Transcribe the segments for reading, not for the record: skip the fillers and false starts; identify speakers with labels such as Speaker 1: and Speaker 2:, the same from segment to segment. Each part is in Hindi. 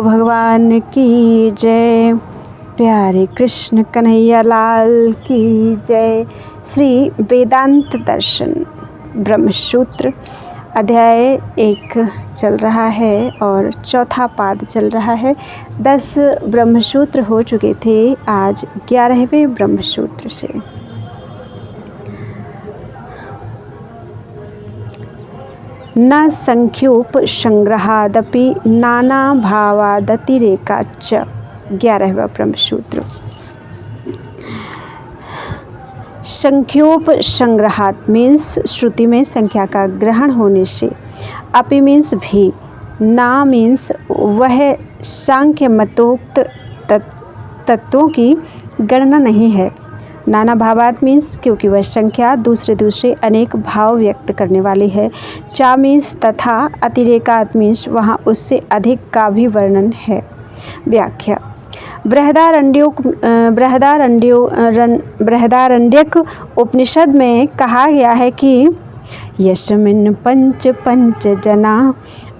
Speaker 1: भगवान की जय। प्यारे कृष्ण कन्हैया लाल की जय। श्री वेदांत दर्शन ब्रह्मसूत्र अध्याय 1 चल रहा है और चौथा पाद चल रहा है। 10 ब्रह्मसूत्र हो चुके थे, आज 11वें ब्रह्मसूत्र से। न संख्योपसंग्रहादपि नानाभावादतिरेकाच्च। 11वां ब्रह्मसूत्र। संख्योपसंग्रहात मीन्स श्रुति में संख्या का ग्रहण होने से, अपि मीन्स भी, ना मीन्स वह सांख्य मतोक्त तत्वों की गणना नहीं है। नाना भावात मीन्स क्योंकि वह संख्या दूसरे अनेक भाव व्यक्त करने वाली है। चा मीन्स तथा, अतिरेकात मीन्स वहाँ उससे अधिक का भी वर्णन है। व्याख्या। बृहदारण्यक उपनिषद में कहा गया है कि यस्मिन् पंच जना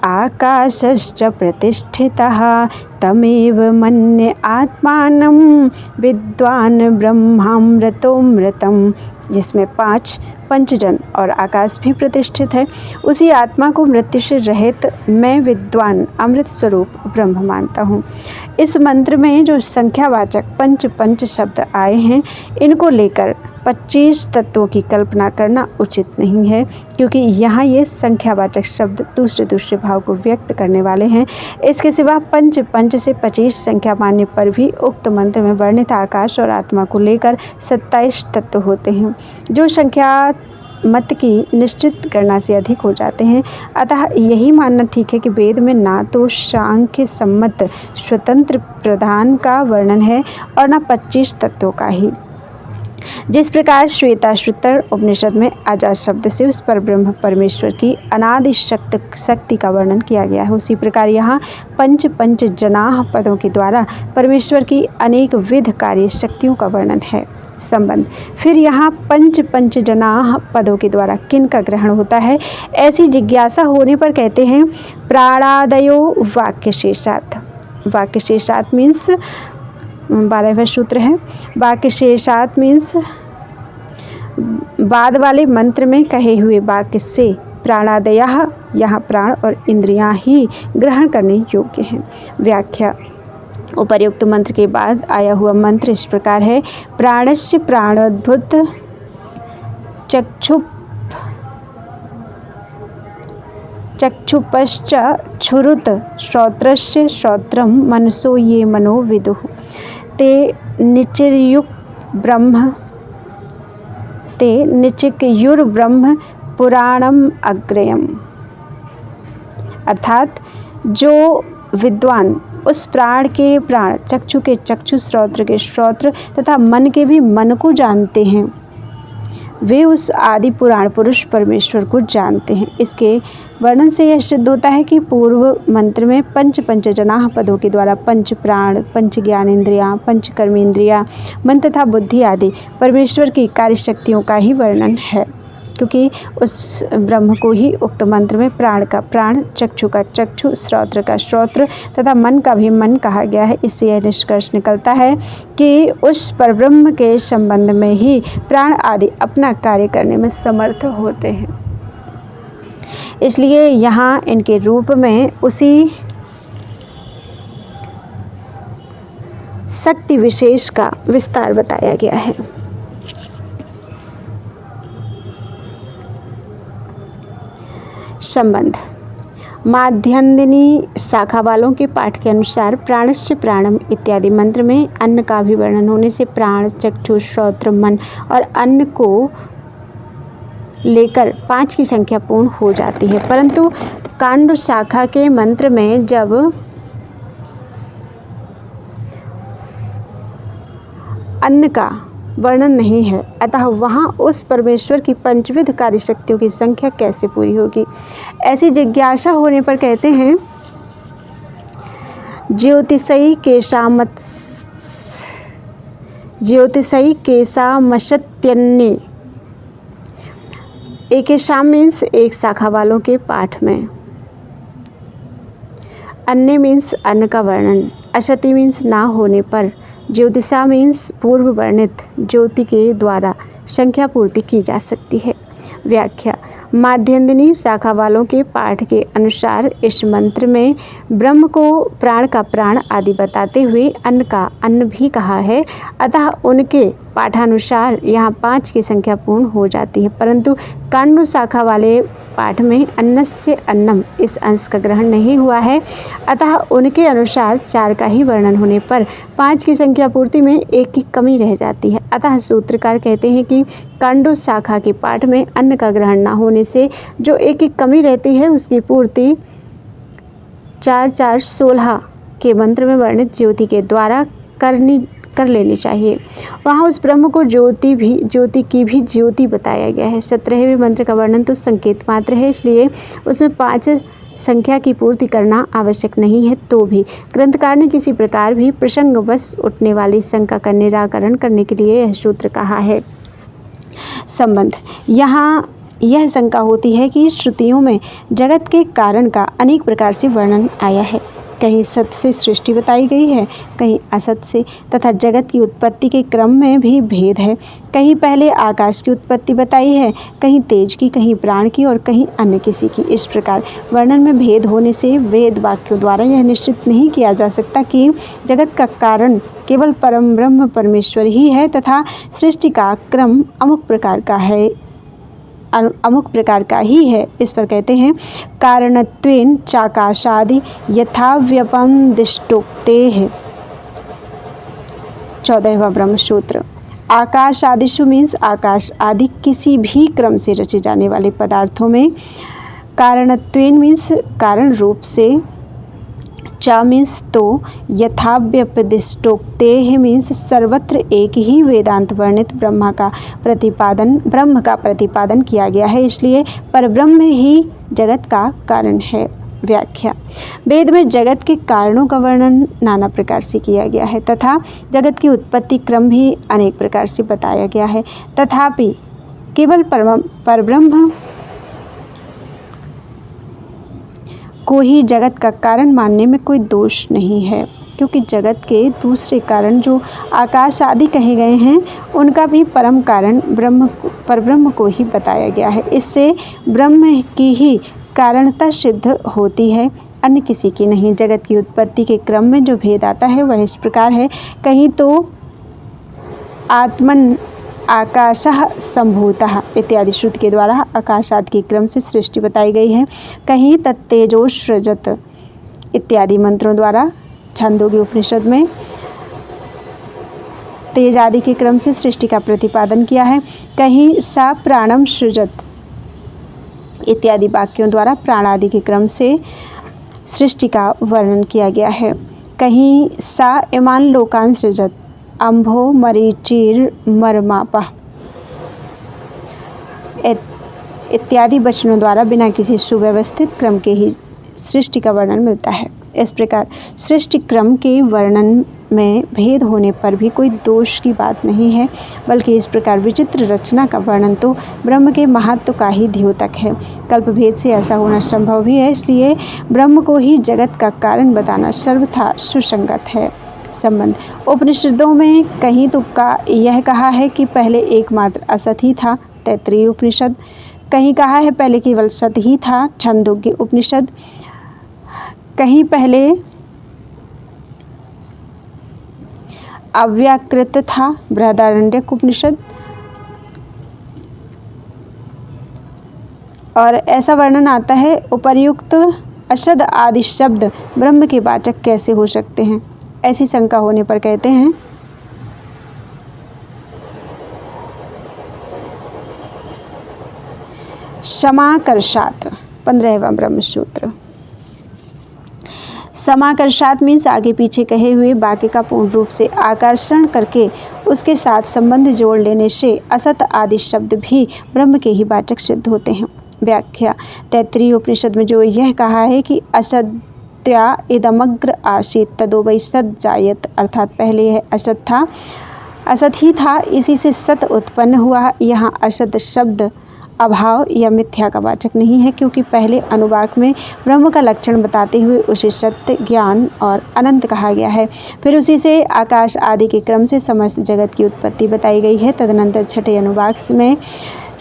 Speaker 1: आकाशश्च प्रतिष्ठितः तमेव मन्ये आत्मानं विद्वान् ब्रह्मामृतोऽमृतम्। जिसमें 5 पंचजन और आकाश भी प्रतिष्ठित है, उसी आत्मा को मृत्यु से रहित मैं विद्वान अमृत स्वरूप ब्रह्म मानता हूँ। इस मंत्र में जो संख्यावाचक पंच शब्द आए हैं, इनको लेकर 25 तत्वों की कल्पना करना उचित नहीं है, क्योंकि यहाँ ये संख्यावाचक शब्द दूसरे भाव को व्यक्त करने वाले हैं। इसके सिवा पंच से 25 संख्या मानने पर भी उक्त मंत्र में वर्णित आकाश और आत्मा को लेकर 27 तत्व होते हैं, जो संख्या मत की निश्चित गणना से अधिक हो जाते हैं। अतः यही मानना ठीक है कि वेद में ना तो सांख्य सम्मत स्वतंत्र प्रधान का वर्णन है और न 25 तत्वों का ही। जिस प्रकार श्वेताश्वतर उपनिषद में अजा शब्द से उस पर ब्रह्म परमेश्वर की अनादि शक्ति का वर्णन किया गया है, उसी प्रकार यहाँ पंच जनाह पदों के द्वारा परमेश्वर की अनेक विध कार्य शक्तियों का वर्णन है। संबंध। फिर यहाँ पंच जनाह पदों के द्वारा किन का ग्रहण होता है, ऐसी जिज्ञासा होने पर कहते हैं प्राणादयो वाक्यशेषात्। वाक्यशेषात् मीन्स 12वां सूत्र है। वाक्यशेषात् मीन्स बाद वाले मंत्र में कहे हुए वाक्य से प्राणादयः, यहाँ प्राण और इंद्रियां ही ग्रहण करने योग्य हैं। व्याख्या। उपर्युक्त मंत्र के बाद आया हुआ मंत्र इस प्रकार है। प्राणस्य प्राणोद्भूत चक्षुपश्च क्षुरुत श्रोत्रस्य श्रोत्रम मनसो ये मनो विदुः ते निचिकयुर्ब्रह्म पुराणम अग्रयम्। अर्थात जो विद्वान उस प्राण के प्राण, चक्षु के चक्षु, श्रोत्र के श्रोत्र तथा मन के भी मन को जानते हैं, वे उस आदि पुराण पुरुष परमेश्वर को जानते हैं। इसके वर्णन से यह सिद्ध होता है कि पूर्व मंत्र में पंच जनाह पदों के द्वारा पंच प्राण, पंच ज्ञानेन्द्रियाँ, पंच कर्मेंद्रियाँ, मन तथा बुद्धि आदि परमेश्वर की कार्य शक्तियों का ही वर्णन है, क्योंकि उस ब्रह्म को ही उक्त मंत्र में प्राण का प्राण, चक्षु का चक्षु, श्रोत्र का श्रोत्र तथा मन का भी मन कहा गया है। इससे यह निष्कर्ष निकलता है कि उस परब्रह्म के संबंध में ही प्राण आदि अपना कार्य करने में समर्थ होते हैं। इसलिए यहाँ इनके रूप में उसी शक्ति विशेष का विस्तार बताया गया है। संबंध। माध्यान्दिनी शाखा वालों के पाठ के अनुसार प्राणस्य प्राणम इत्यादि मंत्र में अन्न का भी वर्णन होने से प्राण, चक्षु, श्रोत्र, मन और अन्न को लेकर 5 की संख्या पूर्ण हो जाती है। परंतु कांड शाखा के मंत्र में जब अन्न का वर्णन नहीं है, अतः वहाँ उस परमेश्वर की पंचविध कार्य शक्तियों की संख्या कैसे पूरी होगी, ऐसी जिज्ञासा होने पर कहते हैं ज्योतिषई केशामशत्यन्ने। एक शाम मीन्स एक शाखा वालों के पाठ में अन्य मीन्स अन्न का वर्णन, असति मीन्स ना होने पर, ज्योतिषा मीन्स पूर्व वर्णित ज्योति के द्वारा संख्या पूर्ति की जा सकती है। व्याख्या। माध्यन्दिनी शाखा वालों के पाठ के अनुसार इस मंत्र में ब्रह्म को प्राण का प्राण आदि बताते हुए अन्न का अन्न भी कहा है, अतः उनके पाठानुसार यहाँ 5 की संख्या पूर्ण हो जाती है, परंतु काण्ड शाखा वाले पाठ में अन्नस्य अन्नम इस अंश का ग्रहण नहीं हुआ है, अतः उनके अनुसार 4 का ही वर्णन होने पर 5 की संख्या पूर्ति में 1 की कमी रह जाती है। अतः सूत्रकार कहते हैं कि काण्ड शाखा के पाठ में अन्न का ग्रहण न होने से जो 1 की कमी रहती है उसकी पूर्ति 4-4-16 के मंत्र में वर्णित ज्योति के द्वारा कर लेनी चाहिए। वहाँ उस ब्रह्म को ज्योति की भी ज्योति बताया गया है। 17वें मंत्र का वर्णन तो संकेत मात्र है, इसलिए उसमें 5 संख्या की पूर्ति करना आवश्यक नहीं है। तो भी ग्रंथकार ने किसी प्रकार भी प्रसंगवश उठने वाली शंका का निराकरण करने के लिए यह सूत्र कहा है। संबंध। यहाँ यह शंका होती है कि श्रुतियों में जगत के कारण का अनेक प्रकार से वर्णन आया है। कहीं सत से सृष्टि बताई गई है, कहीं असत से, तथा जगत की उत्पत्ति के क्रम में भी भेद है। कहीं पहले आकाश की उत्पत्ति बताई है, कहीं तेज की, कहीं प्राण की और कहीं अन्य किसी की। इस प्रकार वर्णन में भेद होने से वेद वाक्यों द्वारा यह निश्चित नहीं किया जा सकता कि जगत का कारण केवल परम ब्रह्म परमेश्वर ही है तथा सृष्टि का क्रम अमुक प्रकार का ही है। इस पर कहते हैं कारणत्वेन चाकाशादि यथाव्यपदिष्टोक्तेः। 14वां ब्रह्मसूत्र। आकाश आदिषु मीन्स आकाश आदि किसी भी क्रम से रचे जाने वाले पदार्थों में कारणत्वेन मीन्स कारण रूप से, चा मीन्स तो, यथाव्यपदिष्टोक्तेः मीन्स सर्वत्र एक ही वेदांत वर्णित ब्रह्म का प्रतिपादन किया गया है, इसलिए परब्रह्म ही जगत का कारण है। व्याख्या। वेद में जगत के कारणों का वर्णन नाना प्रकार से किया गया है तथा जगत की उत्पत्ति क्रम भी अनेक प्रकार से बताया गया है, तथापि केवल परब्रह्म को ही जगत का कारण मानने में कोई दोष नहीं है, क्योंकि जगत के दूसरे कारण जो आकाश आदि कहे गए हैं उनका भी परम कारण परब्रह्म को ही बताया गया है। इससे ब्रह्म की ही कारणता सिद्ध होती है, अन्य किसी की नहीं। जगत की उत्पत्ति के क्रम में जो भेद आता है वह इस प्रकार है। कहीं तो आत्मन आकाशः संभूतः इत्यादि श्रुति के द्वारा आकाशादि के क्रम से सृष्टि बताई गई है, कहीं तत्तेजोसृजत इत्यादि मंत्रों द्वारा छांदोग्य उपनिषद में तेज आदि के क्रम से सृष्टि का प्रतिपादन किया है, कहीं सा प्राणम सृजत इत्यादि वाक्यों द्वारा प्राण आदि के क्रम से सृष्टि का वर्णन किया गया है, कहीं सा इमान लोकान सृजत अम्भो मरीचिर मरमापा इत्यादि वचनों द्वारा बिना किसी सुव्यवस्थित क्रम के ही सृष्टि का वर्णन मिलता है। इस प्रकार सृष्टि क्रम के वर्णन में भेद होने पर भी कोई दोष की बात नहीं है, बल्कि इस प्रकार विचित्र रचना का वर्णन तो ब्रह्म के महत्व का ही द्योतक है। कल्प भेद से ऐसा होना संभव भी है, इसलिए ब्रह्म को ही जगत का कारण बताना सर्वथा सुसंगत है। संबंध। उपनिषदों में कहीं तो यह कहा है कि पहले एकमात्र असत ही था, तैत्तिरीय उपनिषद। कहीं कहा है पहले केवल सत ही था, छांदोग्य उपनिषद। कहीं पहले अव्याकृत था, बृहदारण्यक उपनिषद। और ऐसा वर्णन आता है उपर्युक्त अशद आदि शब्द ब्रह्म के वाचक कैसे हो सकते हैं। ऐसी शंका होने पर कहते हैं समाकर्षात्। 15वां ब्रह्मसूत्र। समाकर्षात् मीन्स आगे पीछे कहे हुए वाक्य का पूर्ण रूप से आकर्षण करके उसके साथ संबंध जोड़ लेने से असत आदि शब्द भी ब्रह्म के ही वाचक सिद्ध होते हैं। व्याख्या। तैत्तिरीय उपनिषद में जो यह कहा है कि असत्या इदमग्र आसीत तदो वै सत जायत, अर्थात पहले यह असत था, असत ही था, इसी से सत उत्पन्न हुआ। यहाँ असत शब्द अभाव या मिथ्या का वाचक नहीं है, क्योंकि पहले अनुवाक में ब्रह्म का लक्षण बताते हुए उसे सत्य, ज्ञान और अनंत कहा गया है। फिर उसी से आकाश आदि के क्रम से समस्त जगत की उत्पत्ति बताई गई है। तदनंतर छठे अनुवाक में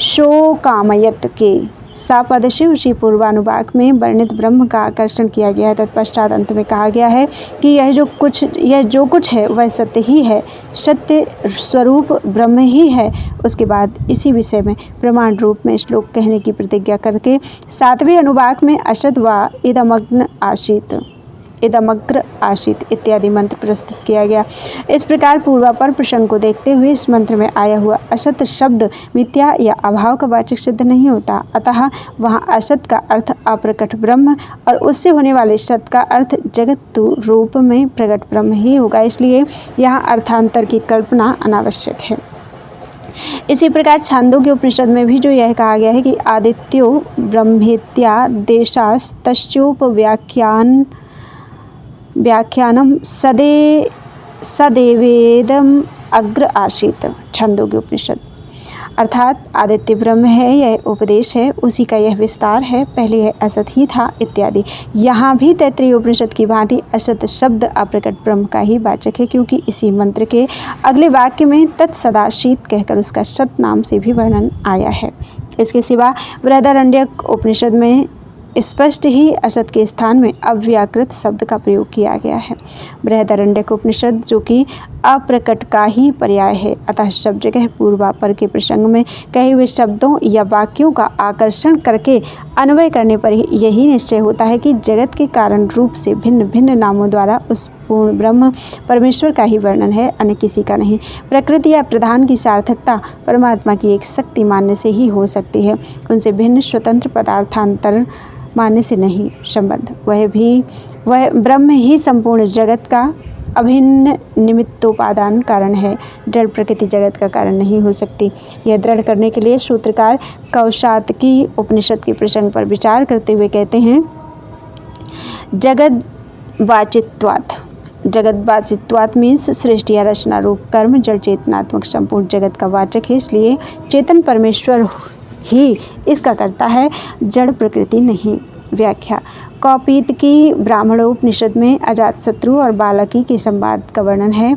Speaker 1: शोकामयत के सापद से उसी पूर्वानुवाक में वर्णित ब्रह्म का आकर्षण किया गया है। तत्पश्चात अंत में कहा गया है कि यह जो कुछ है वह सत्य ही है, सत्य स्वरूप ब्रह्म ही है। उसके बाद इसी विषय में प्रमाण रूप में श्लोक कहने की प्रतिज्ञा करके सातवें अनुवाक में असद व इदमग्र आशित इत्यादि मंत्र प्रस्तुत किया गया। इस प्रकार पूर्वापर प्रसंग को देखते हुए इस मंत्र में आया हुआ असत शब्द मिथ्या या अभाव का वाचक सिद्ध नहीं होता, अतः वहाँ असत का अर्थ अप्रकट ब्रह्म और उससे होने वाले सत का अर्थ जगत रूप में प्रकट ब्रह्म ही होगा। इसलिए यहाँ अर्थांतर की कल्पना अनावश्यक है। इसी प्रकार छांदोग्य उपनिषद में भी जो यह कहा गया है कि आदित्यो ब्रह्मेत्या देशास्तस्योपव्याख्यानम सदेवेदम अग्र आसीत। छांदोग्य उपनिषद अर्थात आदित्य ब्रह्म है, यह उपदेश है, उसी का यह विस्तार है, पहले यह असत ही था इत्यादि। यहाँ भी तैत्तिरीय उपनिषद की भांति असत शब्द अप्रकट ब्रह्म का ही वाचक है, क्योंकि इसी मंत्र के अगले वाक्य में तत्सदाशीत कहकर उसका सत नाम से भी वर्णन आया है। इसके सिवा बृहदारण्यक उपनिषद में स्पष्ट ही असत के स्थान में अव्याकृत शब्द का प्रयोग किया गया है। बृहदारण्यक उपनिषद जो कि अप्रकट का ही पर्याय है, अतः सब जगह पूर्वापर के प्रसंग में कहे हुए शब्दों या वाक्यों का आकर्षण करके अन्वय करने पर यही निश्चय होता है कि जगत के कारण रूप से भिन्न भिन्न नामों द्वारा उस पूर्ण ब्रह्म परमेश्वर का ही वर्णन है, अन्य किसी का नहीं। प्रकृति या प्रधान की सार्थकता परमात्मा की एक शक्ति मानने से ही हो सकती है, उनसे भिन्न स्वतंत्र पदार्थांतर मानने से नहीं संबंध। वह ब्रह्म ही संपूर्ण जगत का अभिन्न निमित्तोपादान कारण है, जड़ प्रकृति जगत का कारण नहीं हो सकती। यह दृढ़ करने के लिए सूत्रकार कौशातकी उपनिषद के प्रसंग पर विचार करते हुए कहते हैं, जगद्वाचित्वात् मीन्स सृष्टि या रचना रूप कर्म जड़ चेतनात्मक संपूर्ण जगत का वाचक है, इसलिए चेतन परमेश्वर ही इसका करता है, जड़ प्रकृति नहीं। व्याख्या कौपीत की ब्राह्मणोपनिषद में अजातशत्रु और बालाकी के संवाद का वर्णन है।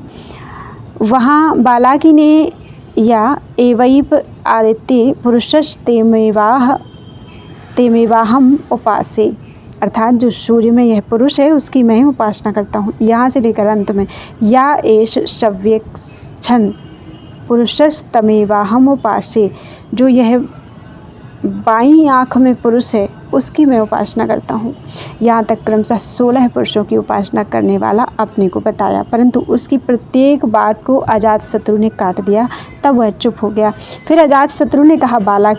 Speaker 1: वहाँ बालाकी ने या एवैप आदित्य पुरुषस् तेमेवाहम उपासे, अर्थात जो सूर्य में यह पुरुष है उसकी मैं उपासना करता हूँ। यहाँ से लेकर अंत में या एष शव्यक्षण पुरुषस् तमेवाहम उपासे, जो यह बाईं आँख में पुरुष है उसकी मैं उपासना करता हूँ। यहाँ तक क्रमशः 16 पुरुषों की उपासना करने वाला अपने को बताया, परंतु उसकी प्रत्येक बात को अजातशत्रु ने काट दिया, तब वह चुप हो गया। फिर अजातशत्रु ने कहा, बाला